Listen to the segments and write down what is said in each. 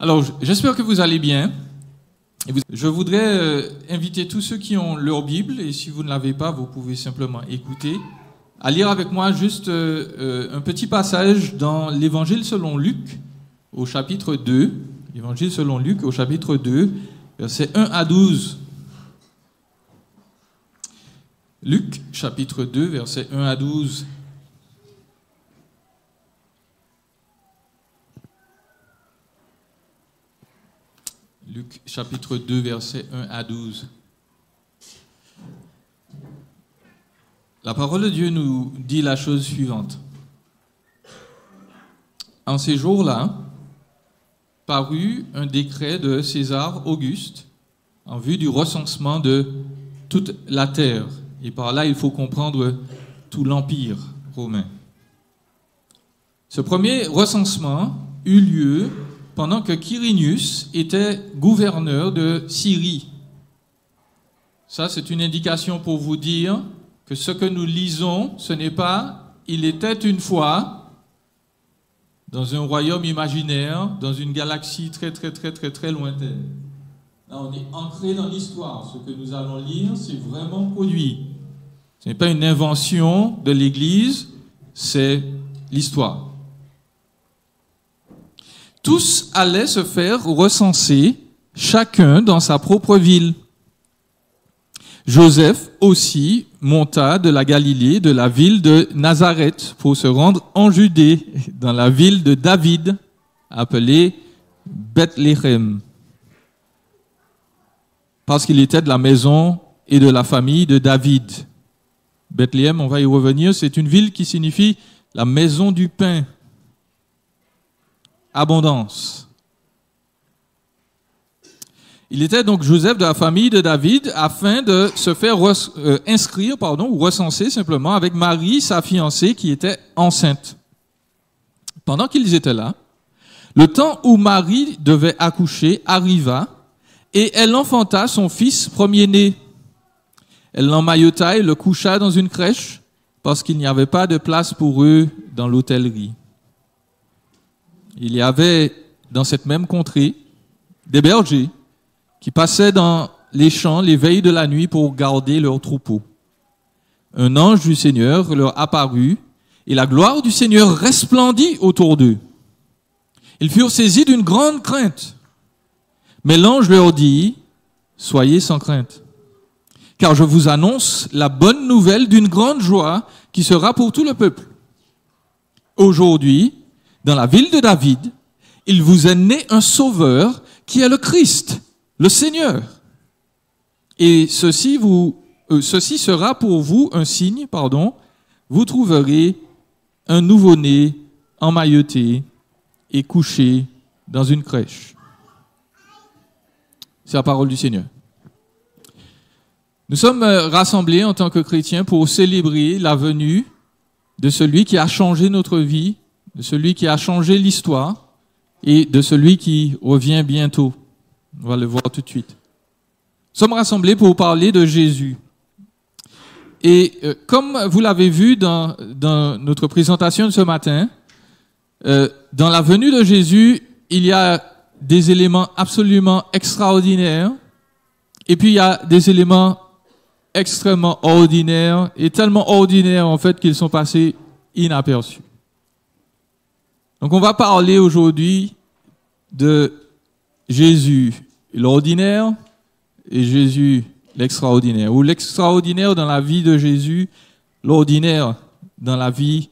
Alors, j'espère que vous allez bien. Je voudrais inviter tous ceux qui ont leur Bible, et si vous ne l'avez pas, vous pouvez simplement écouter, à lire avec moi juste un petit passage dans l'Évangile selon Luc, au chapitre 2. L'Évangile selon Luc, au chapitre 2, versets 1 à 12. Luc, chapitre 2, versets 1 à 12. Luc, chapitre 2, versets 1 à 12. La parole de Dieu nous dit la chose suivante. En ces jours-là, parut un décret de César Auguste en vue du recensement de toute la terre. Et par là, il faut comprendre tout l'Empire romain. Ce premier recensement eut lieu pendant que Quirinius était gouverneur de Syrie. Ça, c'est une indication pour vous dire que ce que nous lisons, ce n'est pas « il était une fois » dans un royaume imaginaire, dans une galaxie très lointaine. Là, on est ancré dans l'histoire. Ce que nous allons lire, c'est vraiment produit. Ce n'est pas une invention de l'Église, c'est l'histoire. Tous allaient se faire recenser, chacun dans sa propre ville. Joseph aussi monta de la Galilée, de la ville de Nazareth, pour se rendre en Judée, dans la ville de David, appelée Bethléem, parce qu'il était de la maison et de la famille de David. Bethléem, on va y revenir, c'est une ville qui signifie la maison du pain. Abondance. Il était donc Joseph de la famille de David afin de se faire inscrire ou recenser simplement avec Marie, sa fiancée, qui était enceinte. Pendant qu'ils étaient là, le temps où Marie devait accoucher arriva et elle enfanta son fils premier-né. Elle l'emmaillota et le coucha dans une crèche parce qu'il n'y avait pas de place pour eux dans l'hôtellerie. Il y avait dans cette même contrée des bergers qui passaient dans les champs les veilles de la nuit pour garder leurs troupeaux. Un ange du Seigneur leur apparut et la gloire du Seigneur resplendit autour d'eux. Ils furent saisis d'une grande crainte. Mais l'ange leur dit, « Soyez sans crainte, car je vous annonce la bonne nouvelle d'une grande joie qui sera pour tout le peuple. Aujourd'hui, dans la ville de David, il vous est né un sauveur qui est le Christ, le Seigneur. Et ceci sera pour vous un signe, vous trouverez un nouveau-né emmailloté et couché dans une crèche. » C'est la parole du Seigneur. Nous sommes rassemblés en tant que chrétiens pour célébrer la venue de celui qui a changé notre vie, de celui qui a changé l'histoire et de celui qui revient bientôt. On va le voir tout de suite. Nous sommes rassemblés pour parler de Jésus. Et comme vous l'avez vu dans notre présentation de ce matin, dans la venue de Jésus, il y a des éléments absolument extraordinaires et puis il y a des éléments extrêmement ordinaires et tellement ordinaires en fait qu'ils sont passés inaperçus. Donc on va parler aujourd'hui de Jésus l'ordinaire et Jésus l'extraordinaire, ou l'extraordinaire dans la vie de Jésus, l'ordinaire dans la vie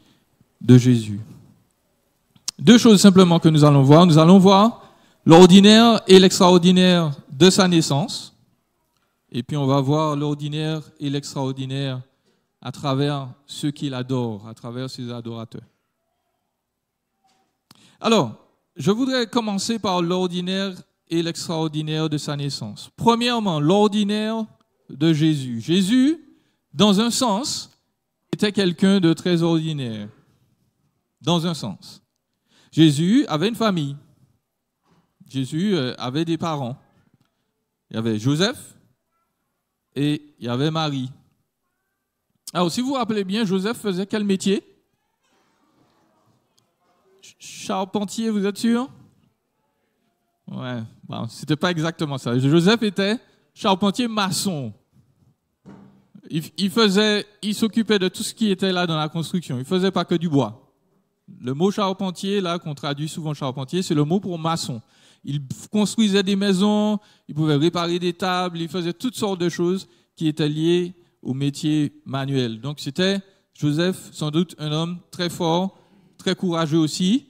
de Jésus. Deux choses simplement que nous allons voir. Nous allons voir l'ordinaire et l'extraordinaire de sa naissance, et puis on va voir l'ordinaire et l'extraordinaire à travers ceux qui l'adorent, à travers ses adorateurs. Alors, je voudrais commencer par l'ordinaire et l'extraordinaire de sa naissance. Premièrement, l'ordinaire de Jésus. Jésus, dans un sens, était quelqu'un de très ordinaire. Dans un sens. Jésus avait une famille. Jésus avait des parents. Il y avait Joseph et il y avait Marie. Alors, si vous vous rappelez bien, Joseph faisait quel métier? Charpentier, vous êtes sûr? Ouais, bon, c'était pas exactement ça. Joseph était charpentier maçon. Il s'occupait de tout ce qui était là dans la construction. Il faisait pas que du bois. Le mot charpentier, là, qu'on traduit souvent charpentier, c'est le mot pour maçon. Il construisait des maisons, il pouvait réparer des tables, il faisait toutes sortes de choses qui étaient liées au métier manuel. Donc c'était Joseph, sans doute un homme très fort, très courageux aussi,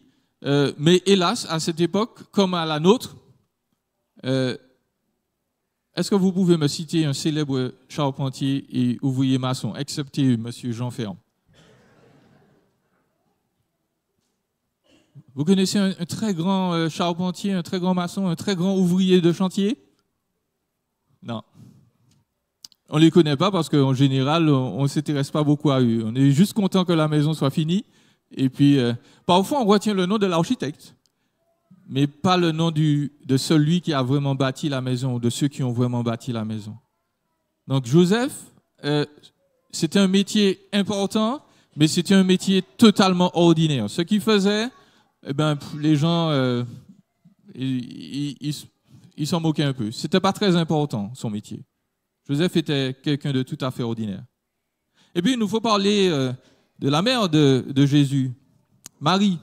mais hélas, à cette époque, comme à la nôtre, est-ce que vous pouvez me citer un célèbre charpentier et ouvrier maçon, excepté M. Jean Ferme? Vous connaissez un très grand charpentier, un très grand maçon, un très grand ouvrier de chantier? Non. On ne les connaît pas parce qu'en général, on ne s'intéresse pas beaucoup à eux. On est juste content que la maison soit finie. Et puis, parfois, on retient le nom de l'architecte, mais pas le nom de celui qui a vraiment bâti la maison, ou de ceux qui ont vraiment bâti la maison. Donc, Joseph, c'était un métier important, mais c'était un métier totalement ordinaire. Ce qu'il faisait, eh ben, les gens, ils s'en moquaient un peu. C'était pas très important, son métier. Joseph était quelqu'un de tout à fait ordinaire. Et puis, il nous faut parler de la mère de Jésus, Marie.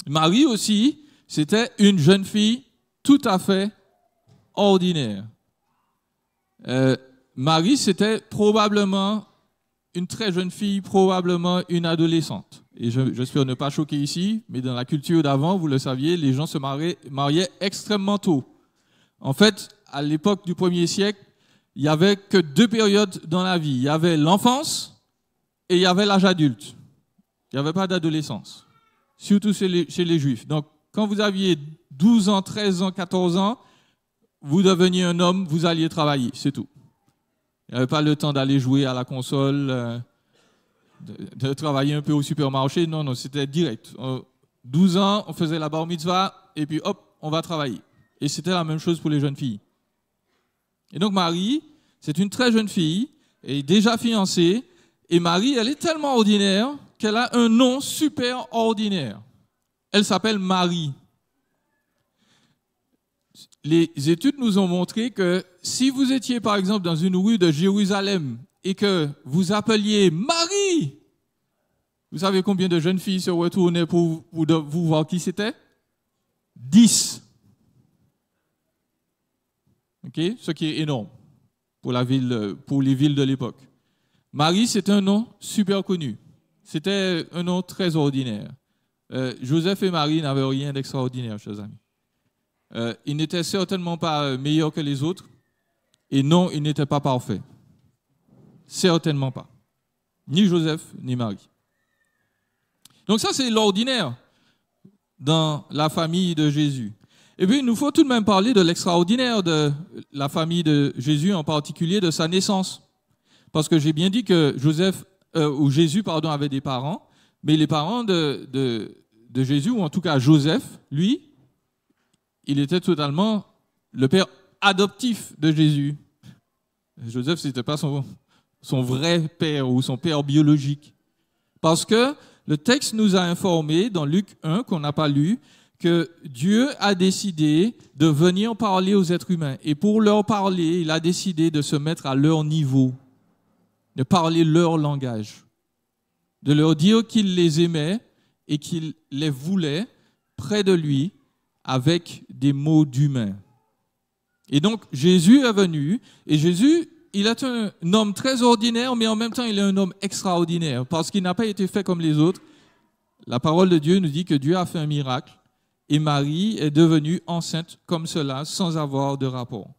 Marie aussi, c'était une jeune fille tout à fait ordinaire. Marie, c'était probablement une très jeune fille, probablement une adolescente. Et j'espère ne pas choquer ici, mais dans la culture d'avant, vous le saviez, les gens se mariaient extrêmement tôt. En fait, à l'époque du 1er siècle, il n'y avait que 2 périodes dans la vie. Il y avait l'enfance et il y avait l'âge adulte. Il n'y avait pas d'adolescence, surtout chez les Juifs. Donc, quand vous aviez 12 ans, 13 ans, 14 ans, vous deveniez un homme, vous alliez travailler, c'est tout. Il n'y avait pas le temps d'aller jouer à la console, de travailler un peu au supermarché. Non, c'était direct. 12 ans, on faisait la bar mitzvah et puis hop, on va travailler. Et c'était la même chose pour les jeunes filles. Et donc Marie, c'est une très jeune fille, elle est déjà fiancée, et Marie, elle est tellement ordinaire qu'elle a un nom super ordinaire. Elle s'appelle Marie. Les études nous ont montré que si vous étiez par exemple dans une rue de Jérusalem et que vous appeliez Marie, vous savez combien de jeunes filles se retournaient pour vous voir qui c'était? 10. Okay? Ce qui est énorme pour les villes de l'époque. Marie, c'est un nom super connu. C'était un nom très ordinaire. Joseph et Marie n'avaient rien d'extraordinaire, chers amis. Ils n'étaient certainement pas meilleurs que les autres. Et non, ils n'étaient pas parfaits. Certainement pas. Ni Joseph, ni Marie. Donc ça, c'est l'ordinaire dans la famille de Jésus. Et puis, il nous faut tout de même parler de l'extraordinaire de la famille de Jésus, en particulier de sa naissance. Parce que j'ai bien dit que Jésus avait des parents, mais les parents de Jésus, ou en tout cas Joseph, lui, il était totalement le père adoptif de Jésus. Joseph, ce n'était pas son vrai père ou son père biologique. Parce que le texte nous a informé, dans Luc 1, qu'on n'a pas lu, que Dieu a décidé de venir parler aux êtres humains. Et pour leur parler, il a décidé de se mettre à leur niveau, de parler leur langage, de leur dire qu'il les aimait et qu'il les voulait près de lui avec des mots d'humain. Et donc, Jésus est venu, et Jésus, il est un homme très ordinaire, mais en même temps, il est un homme extraordinaire, parce qu'il n'a pas été fait comme les autres. La parole de Dieu nous dit que Dieu a fait un miracle, et Marie est devenue enceinte comme cela, sans avoir de rapport.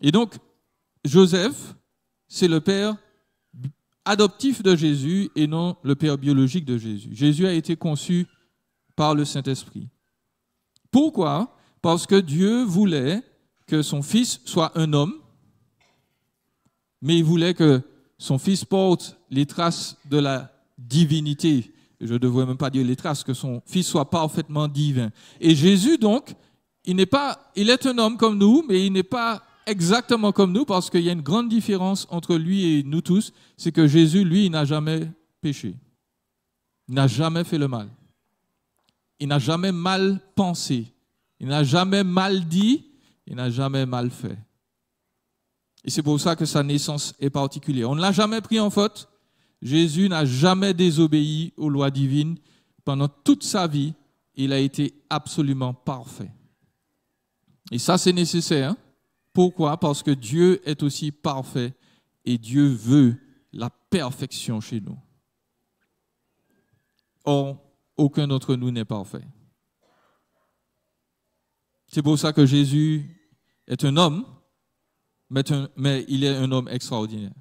Et donc, Joseph, c'est le père adoptif de Jésus et non le père biologique de Jésus. Jésus a été conçu par le Saint-Esprit. Pourquoi? Parce que Dieu voulait que son fils soit un homme, mais il voulait que son fils porte les traces de la divinité. Je ne devrais même pas dire les traces, que son fils soit parfaitement divin. Et Jésus, donc, il est un homme comme nous, mais il n'est pas exactement comme nous, parce qu'il y a une grande différence entre lui et nous tous, c'est que Jésus, lui, il n'a jamais péché. Il n'a jamais fait le mal. il n'a jamais mal pensé, il n'a jamais mal dit, il n'a jamais mal fait. Et c'est pour ça que sa naissance est particulière. On ne l'a jamais pris en faute. Jésus n'a jamais désobéi aux lois divines. Pendant toute sa vie, il a été absolument parfait. Et ça, c'est nécessaire. Pourquoi? Parce que Dieu est aussi parfait et Dieu veut la perfection chez nous. Or, aucun d'entre nous n'est parfait. C'est pour ça que Jésus est un homme, mais il est un homme extraordinaire.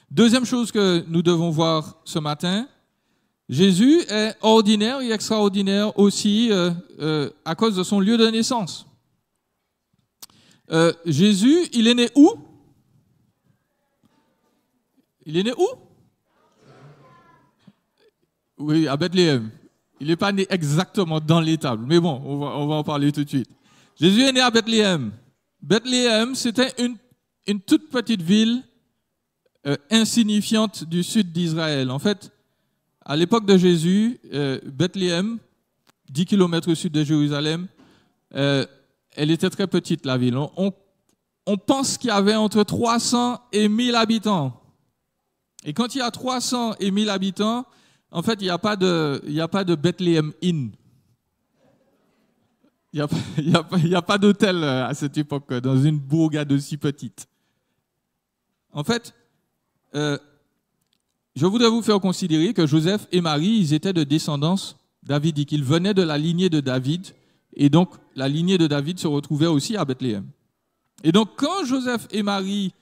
Deuxième chose que nous devons voir ce matin, Jésus est ordinaire et extraordinaire aussi à cause de son lieu de naissance. Jésus, il est né où? Il est né où? Oui, à Bethléem. Il n'est pas né exactement dans l'étable, mais bon, on va en parler tout de suite. Jésus est né à Bethléem. Bethléem, c'était une toute petite ville insignifiante du sud d'Israël. En fait, à l'époque de Jésus, Bethléem, 10 km au sud de Jérusalem, elle était très petite, la ville. On pense qu'il y avait entre 300 et 1000 habitants. Et quand il y a 300 et 1000 habitants, en fait, il n'y a pas de Bethléem Inn. Il n'y a pas d'hôtel à cette époque, dans une bourgade aussi petite. En fait, je voudrais vous faire considérer que Joseph et Marie, ils étaient de descendance davidique. Ils venaient de la lignée de David, et donc la lignée de David se retrouvait aussi à Bethléem. Et donc, quand Joseph et Marie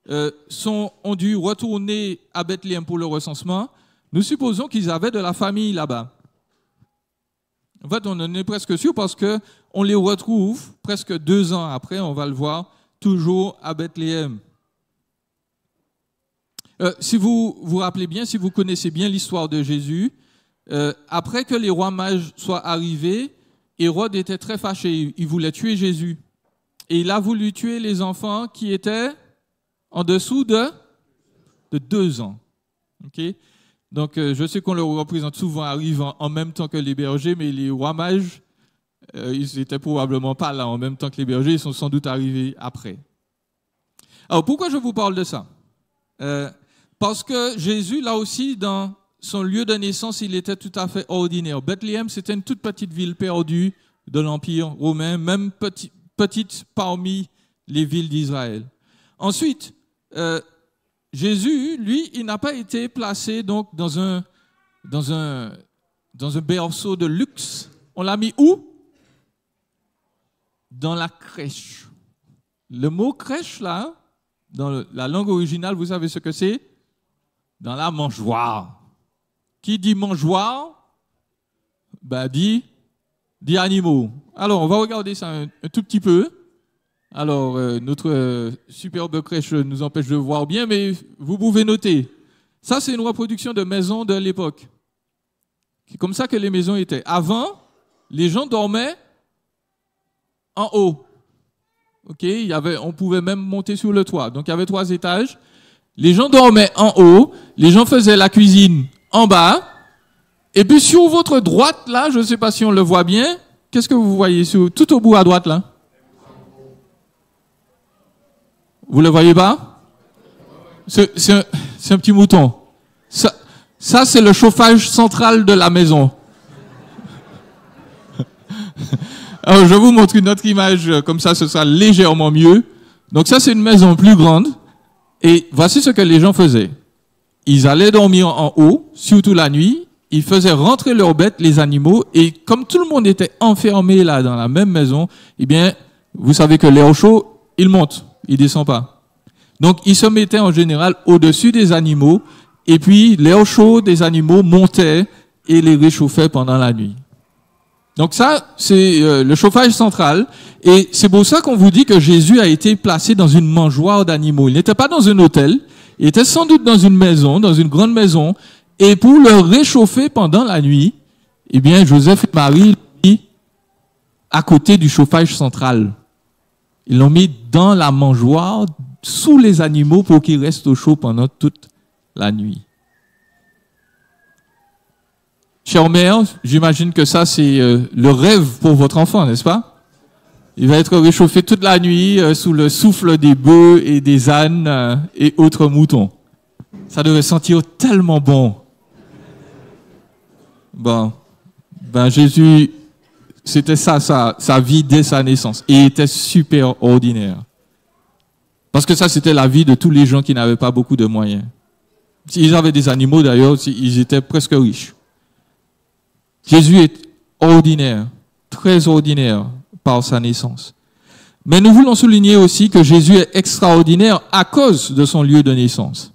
ont dû retourner à Bethléem pour le recensement, nous supposons qu'ils avaient de la famille là-bas. En fait, on en est presque sûr parce qu'on les retrouve presque 2 ans après, on va le voir, toujours à Bethléem. Si vous vous rappelez bien, si vous connaissez bien l'histoire de Jésus, après que les rois mages soient arrivés, Hérode était très fâché, il voulait tuer Jésus. Et il a voulu tuer les enfants qui étaient en dessous de 2 ans. Okay? Donc, je sais qu'on le représente souvent arrivant en même temps que les bergers, mais les rois mages, ils n'étaient probablement pas là en même temps que les bergers, ils sont sans doute arrivés après. Alors, pourquoi je vous parle de ça? Parce que Jésus, là aussi, dans son lieu de naissance, il était tout à fait ordinaire. Bethléem, c'était une toute petite ville perdue de l'Empire romain, même petite parmi les villes d'Israël. Ensuite, Jésus, lui, il n'a pas été placé donc dans un berceau de luxe. On l'a mis où? Dans la crèche. Le mot crèche, là, dans la langue originale, vous savez ce que c'est? Dans la mangeoire. Qui dit mangeoire? Ben, dit animaux. Alors, on va regarder ça un tout petit peu. Alors, notre superbe crèche nous empêche de voir bien, mais vous pouvez noter. Ça, c'est une reproduction de maisons de l'époque. C'est comme ça que les maisons étaient. Avant, les gens dormaient en haut. Okay, on pouvait même monter sur le toit. Donc, il y avait 3 étages. Les gens dormaient en haut. Les gens faisaient la cuisine en bas. Et puis, sur votre droite, là, je ne sais pas si on le voit bien. Qu'est-ce que vous voyez tout au bout à droite, là? Vous le voyez pas? C'est un petit mouton. Ça c'est le chauffage central de la maison. Alors, je vous montre une autre image, comme ça, ce sera légèrement mieux. Donc ça, c'est une maison plus grande. Et voici ce que les gens faisaient. Ils allaient dormir en haut, surtout la nuit. Ils faisaient rentrer leurs bêtes, les animaux. Et comme tout le monde était enfermé là, dans la même maison, eh bien, vous savez que l'air chaud, il monte. Il ne descend pas. Donc, ils se mettaient en général au-dessus des animaux, et puis l'air chaud des animaux montait et les réchauffait pendant la nuit. Donc ça, c'est le chauffage central, et c'est pour ça qu'on vous dit que Jésus a été placé dans une mangeoire d'animaux. Il n'était pas dans un hôtel, il était sans doute dans une maison, dans une grande maison, et pour le réchauffer pendant la nuit, eh bien, Joseph et Marie l'ont mis à côté du chauffage central. Ils l'ont mis dans la mangeoire, sous les animaux, pour qu'ils restent au chaud pendant toute la nuit. Chère mère, j'imagine que ça, c'est le rêve pour votre enfant, n'est-ce pas? Il va être réchauffé toute la nuit sous le souffle des bœufs et des ânes et autres moutons. Ça devait sentir tellement bon. Bon, ben Jésus, c'était ça, sa vie dès sa naissance. Et il était super ordinaire. Parce que ça, c'était la vie de tous les gens qui n'avaient pas beaucoup de moyens. S'ils avaient des animaux, d'ailleurs, ils étaient presque riches. Jésus est ordinaire, très ordinaire par sa naissance. Mais nous voulons souligner aussi que Jésus est extraordinaire à cause de son lieu de naissance.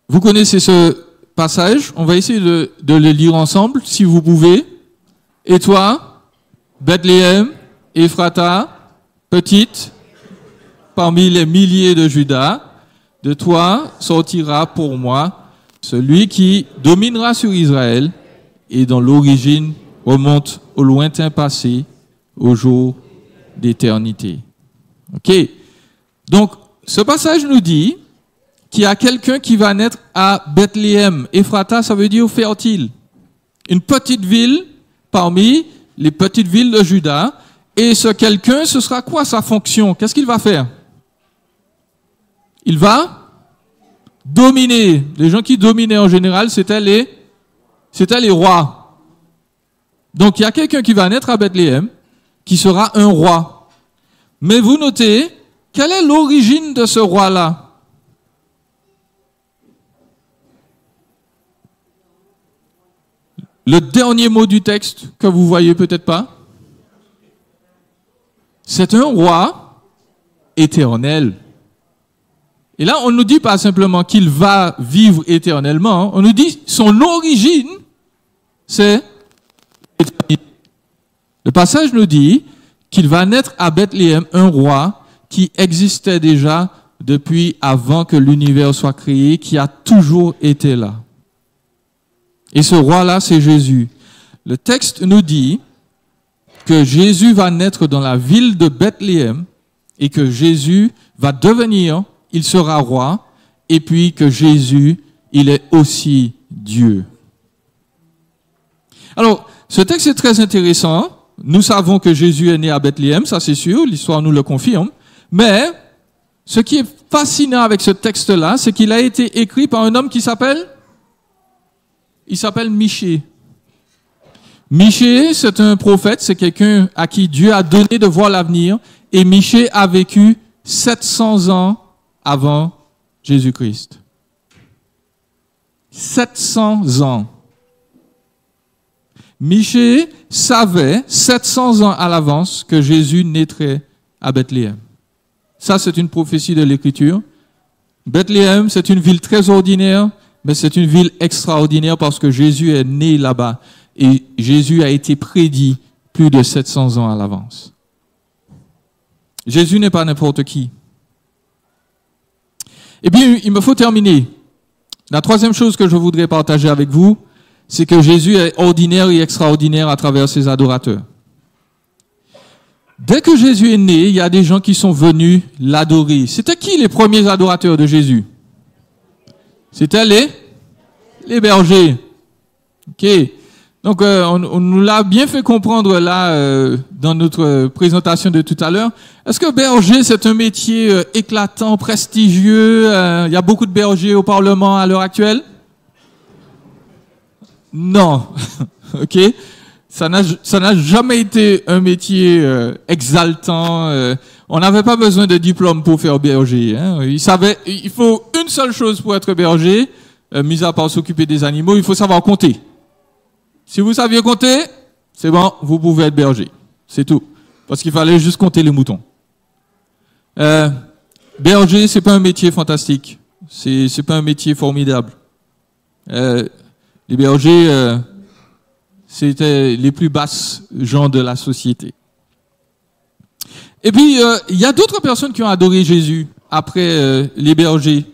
Vous connaissez ce passage, on va essayer de le lire ensemble, si vous pouvez. Et toi, Bethléem, Ephrata, petite, parmi les milliers de Juda, de toi sortira pour moi celui qui dominera sur Israël et dont l'origine remonte au lointain passé, au jour d'éternité. Ok? Donc, ce passage nous dit qu'il y a quelqu'un qui va naître à Bethléem. Ephrata, ça veut dire fertile. Une petite ville parmi les petites villes de Juda. Et ce quelqu'un, ce sera quoi sa fonction? Qu'est-ce qu'il va faire? Il va dominer. Les gens qui dominaient en général, c'était les rois. Donc il y a quelqu'un qui va naître à Bethléem, qui sera un roi. Mais vous notez, quelle est l'origine de ce roi-là? Le dernier mot du texte, que vous voyez peut-être pas, c'est un roi éternel. Et là, on ne nous dit pas simplement qu'il va vivre éternellement, on nous dit son origine, c'est l'éternité. Le passage nous dit qu'il va naître à Bethléem un roi qui existait déjà depuis avant que l'univers soit créé, qui a toujours été là. Et ce roi-là, c'est Jésus. Le texte nous dit que Jésus va naître dans la ville de Bethléem et que Jésus va devenir, il sera roi, et puis que Jésus, il est aussi Dieu. Alors, ce texte est très intéressant. Nous savons que Jésus est né à Bethléem, ça c'est sûr, l'histoire nous le confirme. Mais, ce qui est fascinant avec ce texte-là, c'est qu'il a été écrit par un homme qui s'appelle Michée. Michée, c'est un prophète, c'est quelqu'un à qui Dieu a donné de voir l'avenir. Et Michée a vécu 700 ans avant Jésus-Christ. 700 ans. Michée savait 700 ans à l'avance que Jésus naîtrait à Bethléem. Ça, c'est une prophétie de l'Écriture. Bethléem, c'est une ville très ordinaire, mais c'est une ville extraordinaire parce que Jésus est né là-bas. Et Jésus a été prédit plus de 700 ans à l'avance. Jésus n'est pas n'importe qui. Eh bien, il me faut terminer. La troisième chose que je voudrais partager avec vous, c'est que Jésus est ordinaire et extraordinaire à travers ses adorateurs. Dès que Jésus est né, il y a des gens qui sont venus l'adorer. C'était qui les premiers adorateurs de Jésus? C'était les bergers. Ok. Donc, on nous l'a bien fait comprendre là, dans notre présentation de tout à l'heure. Est-ce que berger, c'est un métier éclatant, prestigieux? Il y a beaucoup de bergers au Parlement à l'heure actuelle? Non. Ok. Ça n'a jamais été un métier exaltant. On n'avait pas besoin de diplôme pour faire berger. Hein. Il faut une seule chose pour être berger, mis à part s'occuper des animaux, il faut savoir compter. Si vous saviez compter, c'est bon, vous pouvez être berger. C'est tout. Parce qu'il fallait juste compter les moutons. Berger, c'est pas un métier fantastique. C'est pas un métier formidable. Les bergers, c'était les plus basses gens de la société. Et puis, il y a d'autres personnes qui ont adoré Jésus après les bergers.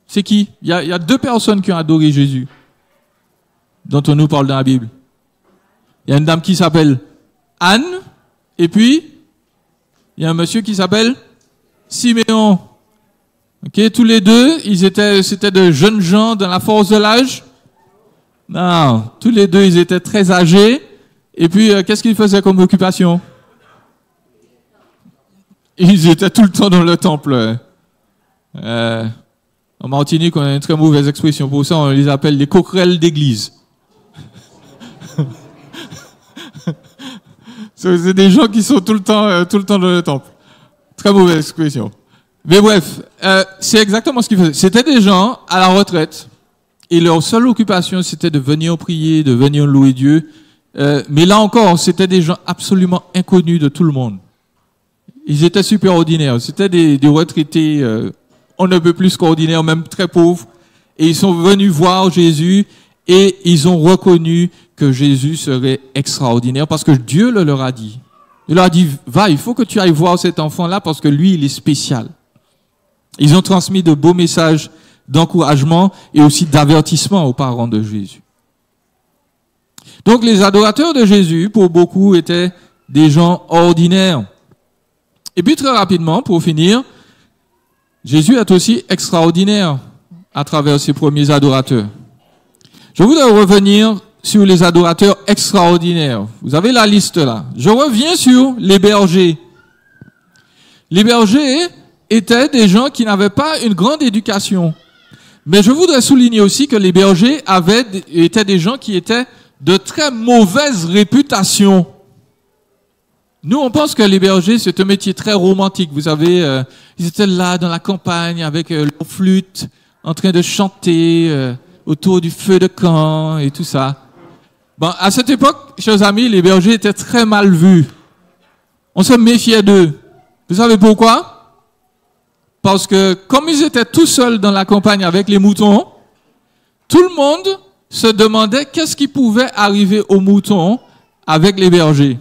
C'est qui? Il y a deux personnes qui ont adoré Jésus, dont on nous parle dans la Bible. Il y a une dame qui s'appelle Anne, et puis, il y a un monsieur qui s'appelle Siméon. Ok, tous les deux, c'était de jeunes gens dans la force de l'âge, Non, tous les deux, ils étaient très âgés. Et puis, qu'est-ce qu'ils faisaient comme occupation? Ils étaient tout le temps dans le temple. En Martinique, on a une très mauvaise expression pour ça, on les appelle les coquerelles d'église. C'est des gens qui sont tout le temps dans le temple. Très mauvaise expression. Mais bref, c'est exactement ce qu'ils faisaient. C'était des gens à la retraite. Et leur seule occupation, c'était de venir prier, de venir louer Dieu. Mais là encore, c'était des gens absolument inconnus de tout le monde. Ils étaient super ordinaires. C'était des retraités, on ne peut plus qu'ordinaires, même très pauvres. Et ils sont venus voir Jésus et ils ont reconnu que Jésus serait extraordinaire parce que Dieu le leur a dit. Il leur a dit, va, il faut que tu ailles voir cet enfant-là parce que lui, il est spécial. Ils ont transmis de beaux messages d'encouragement et aussi d'avertissement aux parents de Jésus. Donc les adorateurs de Jésus, pour beaucoup, étaient des gens ordinaires. Et puis très rapidement, pour finir, Jésus est aussi extraordinaire à travers ses premiers adorateurs. Je voudrais revenir sur les adorateurs extraordinaires. Vous avez la liste là. Je reviens sur les bergers. Les bergers étaient des gens qui n'avaient pas une grande éducation. Mais je voudrais souligner aussi que les bergers étaient des gens qui étaient de très mauvaise réputation. Nous, on pense que les bergers, c'est un métier très romantique. Vous savez, ils étaient là dans la campagne avec leur flûte, en train de chanter autour du feu de camp et tout ça. Bon, à cette époque, chers amis, les bergers étaient très mal vus. On se méfiait d'eux. Vous savez pourquoi? Parce que comme ils étaient tout seuls dans la campagne avec les moutons, tout le monde se demandait qu'est-ce qui pouvait arriver aux moutons avec les bergers.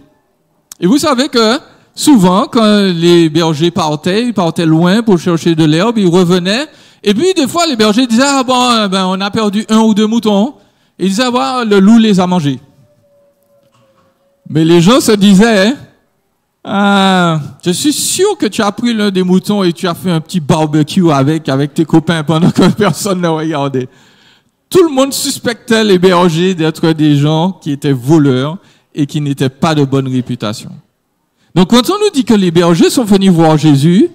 Et vous savez que souvent, quand les bergers partaient, ils partaient loin pour chercher de l'herbe, ils revenaient. Et puis, des fois, les bergers disaient, ah bon, ben, on a perdu 1 ou 2 moutons. Et ils disaient, ah, le loup les a mangés. Mais les gens se disaient, ah, je suis sûr que tu as pris l'un des moutons et tu as fait un petit barbecue avec tes copains pendant que personne ne regardait. Tout le monde suspectait les bergers d'être des gens qui étaient voleurs et qui n'étaient pas de bonne réputation. Donc quand on nous dit que les bergers sont venus voir Jésus,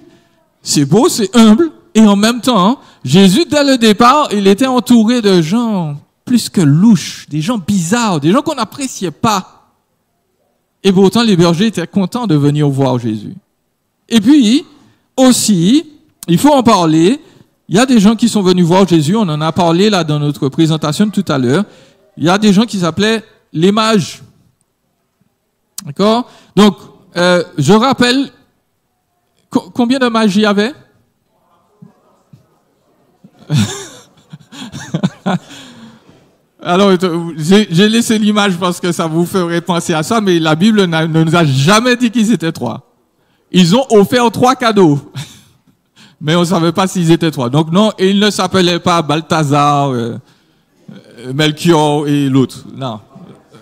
c'est beau, c'est humble, et en même temps, Jésus, dès le départ, il était entouré de gens plus que louches, des gens bizarres, des gens qu'on n'appréciait pas. Et pourtant, les bergers étaient contents de venir voir Jésus. Et puis, aussi, il faut en parler, il y a des gens qui sont venus voir Jésus, on en a parlé là dans notre présentation tout à l'heure, il y a des gens qui s'appelaient les mages. D'accord? Donc, je rappelle, combien de mages il y avait? Alors, j'ai laissé l'image parce que ça vous ferait penser à ça, mais la Bible ne nous a jamais dit qu'ils étaient 3. Ils ont offert 3 cadeaux. Mais on ne savait pas s'ils étaient 3. Donc non, et ils ne s'appelaient pas Balthazar, Melchior et l'autre. Non,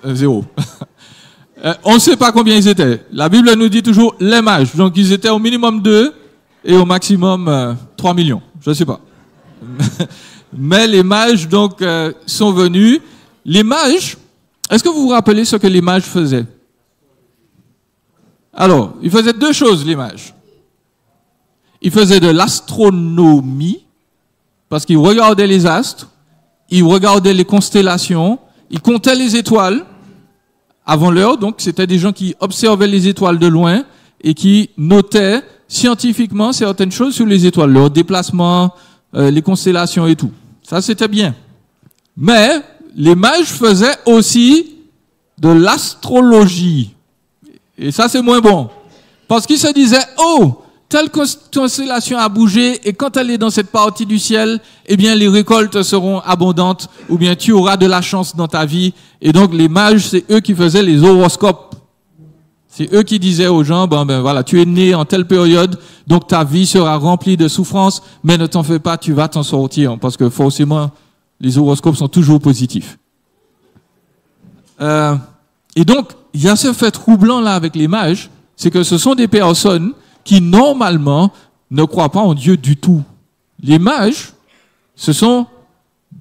0. On ne sait pas combien ils étaient. La Bible nous dit toujours les mages. Donc ils étaient au minimum 2 et au maximum 3 millions. Je ne sais pas. Mais les mages donc sont venus. Les mages, est-ce que vous vous rappelez ce que les mages faisaient? Alors, ils faisaient 2 choses, les mages. Ils faisaient de l'astronomie, parce qu'ils regardaient les astres, ils regardaient les constellations, ils comptaient les étoiles avant l'heure, donc c'était des gens qui observaient les étoiles de loin et qui notaient scientifiquement certaines choses sur les étoiles, leur déplacement, les constellations et tout. Ça, c'était bien. Mais les mages faisaient aussi de l'astrologie. Et ça, c'est moins bon. Parce qu'ils se disaient, oh, telle constellation a bougé et quand elle est dans cette partie du ciel, eh bien, les récoltes seront abondantes ou bien tu auras de la chance dans ta vie. Et donc, les mages, c'est eux qui faisaient les horoscopes. C'est eux qui disaient aux gens, ben voilà, tu es né en telle période, donc ta vie sera remplie de souffrances, mais ne t'en fais pas, tu vas t'en sortir, parce que forcément, les horoscopes sont toujours positifs. Et donc, il y a ce fait troublant là avec les mages, c'est que ce sont des personnes qui normalement ne croient pas en Dieu du tout. Les mages, ce sont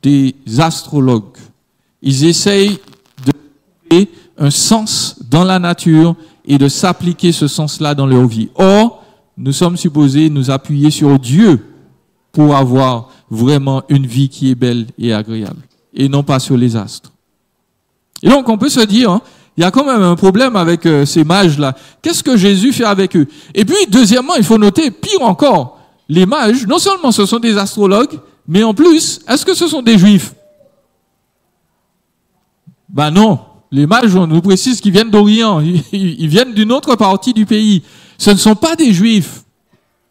des astrologues. Ils essayent de trouver un sens dans la nature et de s'appliquer ce sens-là dans leur vie. Or, nous sommes supposés nous appuyer sur Dieu pour avoir vraiment une vie qui est belle et agréable, et non pas sur les astres. Et donc, on peut se dire, il y a quand même un problème avec ces mages-là. Qu'est-ce que Jésus fait avec eux? Et puis, deuxièmement, il faut noter, pire encore, les mages, non seulement ce sont des astrologues, mais en plus, est-ce que ce sont des juifs? Ben non. Les mages, on nous précise qu'ils viennent d'Orient. Ils viennent d'une autre partie du pays. Ce ne sont pas des juifs.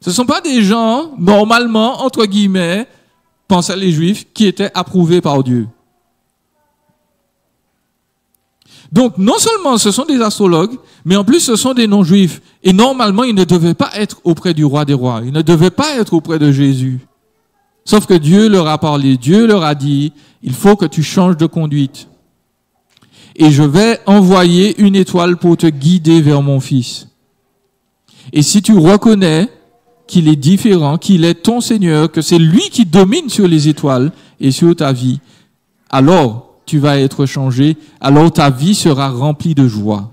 Ce ne sont pas des gens, normalement, entre guillemets, pensaient les juifs, qui étaient approuvés par Dieu. Donc, non seulement ce sont des astrologues, mais en plus ce sont des non-juifs. Et normalement, ils ne devaient pas être auprès du roi des rois. Ils ne devaient pas être auprès de Jésus. Sauf que Dieu leur a parlé. Dieu leur a dit, il faut que tu changes de conduite. Et je vais envoyer une étoile pour te guider vers mon fils. Et si tu reconnais qu'il est différent, qu'il est ton Seigneur, que c'est lui qui domine sur les étoiles et sur ta vie, alors tu vas être changé, alors ta vie sera remplie de joie.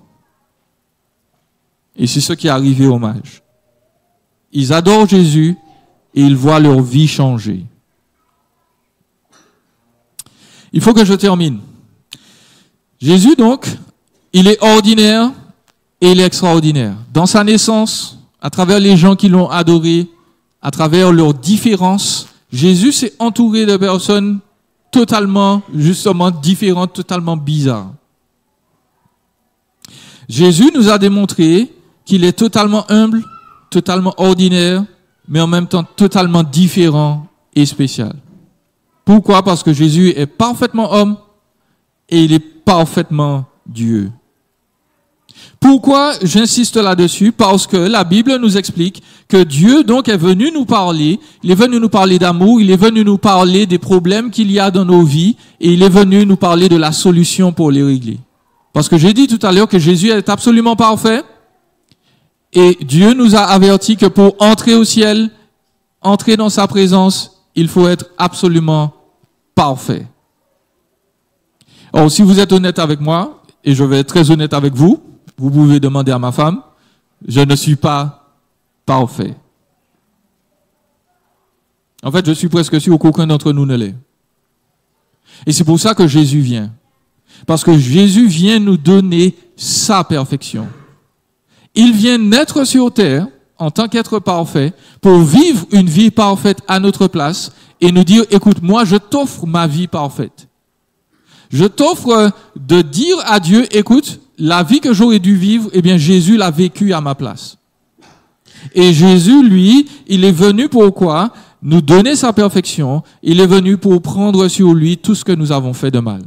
Et c'est ce qui est arrivé aux mages. Ils adorent Jésus et ils voient leur vie changer. Il faut que je termine. Jésus, donc, il est ordinaire et il est extraordinaire. Dans sa naissance, à travers les gens qui l'ont adoré, à travers leurs différences, Jésus s'est entouré de personnes totalement, justement, différentes, totalement bizarres. Jésus nous a démontré qu'il est totalement humble, totalement ordinaire, mais en même temps totalement différent et spécial. Pourquoi? Parce que Jésus est parfaitement homme et il est parfaitement Dieu. Pourquoi j'insiste là-dessus? Parce que la Bible nous explique que Dieu donc est venu nous parler, il est venu nous parler d'amour, il est venu nous parler des problèmes qu'il y a dans nos vies et il est venu nous parler de la solution pour les régler. Parce que j'ai dit tout à l'heure que Jésus est absolument parfait et Dieu nous a averti que pour entrer au ciel, entrer dans sa présence, il faut être absolument parfait. Or, si vous êtes honnête avec moi, et je vais être très honnête avec vous, vous pouvez demander à ma femme, je ne suis pas parfait. En fait, je suis presque sûr qu'aucun d'entre nous ne l'est. Et c'est pour ça que Jésus vient. Parce que Jésus vient nous donner sa perfection. Il vient naître sur terre en tant qu'être parfait pour vivre une vie parfaite à notre place et nous dire, écoute, moi je t'offre ma vie parfaite. Je t'offre de dire à Dieu, écoute, la vie que j'aurais dû vivre, eh bien, Jésus l'a vécue à ma place. Et Jésus, lui, il est venu pour quoi? Nous donner sa perfection. Il est venu pour prendre sur lui tout ce que nous avons fait de mal.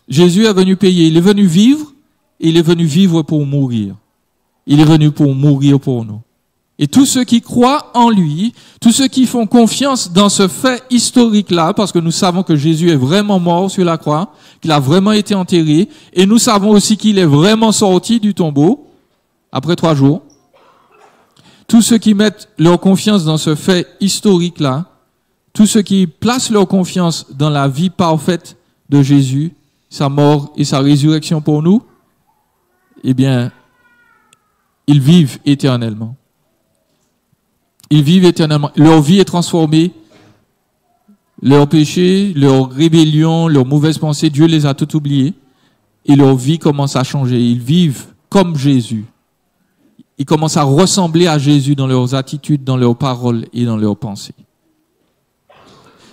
Jésus est venu payer. Il est venu vivre. Et il est venu vivre pour mourir. Il est venu pour mourir pour nous. Et tous ceux qui croient en lui, tous ceux qui font confiance dans ce fait historique-là, parce que nous savons que Jésus est vraiment mort sur la croix, qu'il a vraiment été enterré, et nous savons aussi qu'il est vraiment sorti du tombeau après 3 jours. Tous ceux qui mettent leur confiance dans ce fait historique-là, tous ceux qui placent leur confiance dans la vie parfaite de Jésus, sa mort et sa résurrection pour nous, eh bien, ils vivent éternellement. Ils vivent éternellement. Leur vie est transformée. Leurs péchés, leur rébellion, leurs mauvaises pensées, Dieu les a tout oubliés. Et leur vie commence à changer. Ils vivent comme Jésus. Ils commencent à ressembler à Jésus dans leurs attitudes, dans leurs paroles et dans leurs pensées.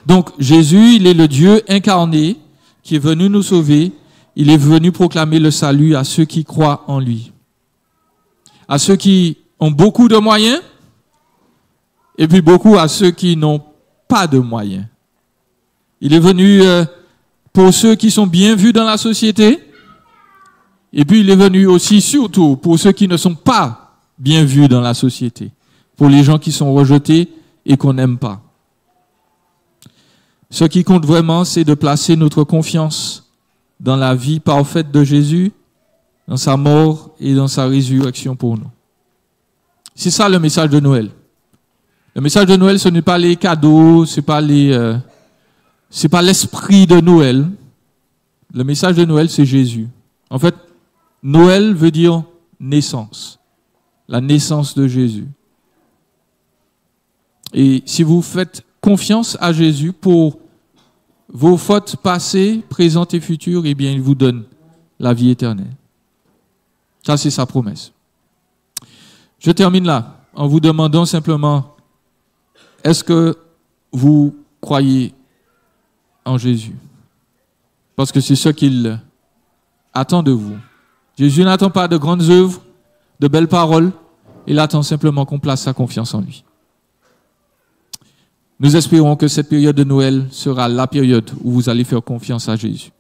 Donc, Jésus, il est le Dieu incarné qui est venu nous sauver. Il est venu proclamer le salut à ceux qui croient en lui. À ceux qui ont beaucoup de moyens, et puis beaucoup à ceux qui n'ont pas de moyens. Il est venu pour ceux qui sont bien vus dans la société, et puis il est venu aussi surtout pour ceux qui ne sont pas bien vus dans la société, pour les gens qui sont rejetés et qu'on n'aime pas. Ce qui compte vraiment, c'est de placer notre confiance dans la vie parfaite de Jésus, dans sa mort et dans sa résurrection pour nous. C'est ça le message de Noël. Le message de Noël, ce n'est pas les cadeaux, ce n'est pas les C'est pas l'esprit de Noël. Le message de Noël, c'est Jésus. En fait, Noël veut dire naissance. La naissance de Jésus. Et si vous faites confiance à Jésus pour vos fautes passées, présentes et futures, eh bien, il vous donne la vie éternelle. Ça, c'est sa promesse. Je termine là en vous demandant simplement, est-ce que vous croyez en Jésus? Parce que c'est ce qu'il attend de vous. Jésus n'attend pas de grandes œuvres, de belles paroles. Il attend simplement qu'on place sa confiance en lui. Nous espérons que cette période de Noël sera la période où vous allez faire confiance à Jésus.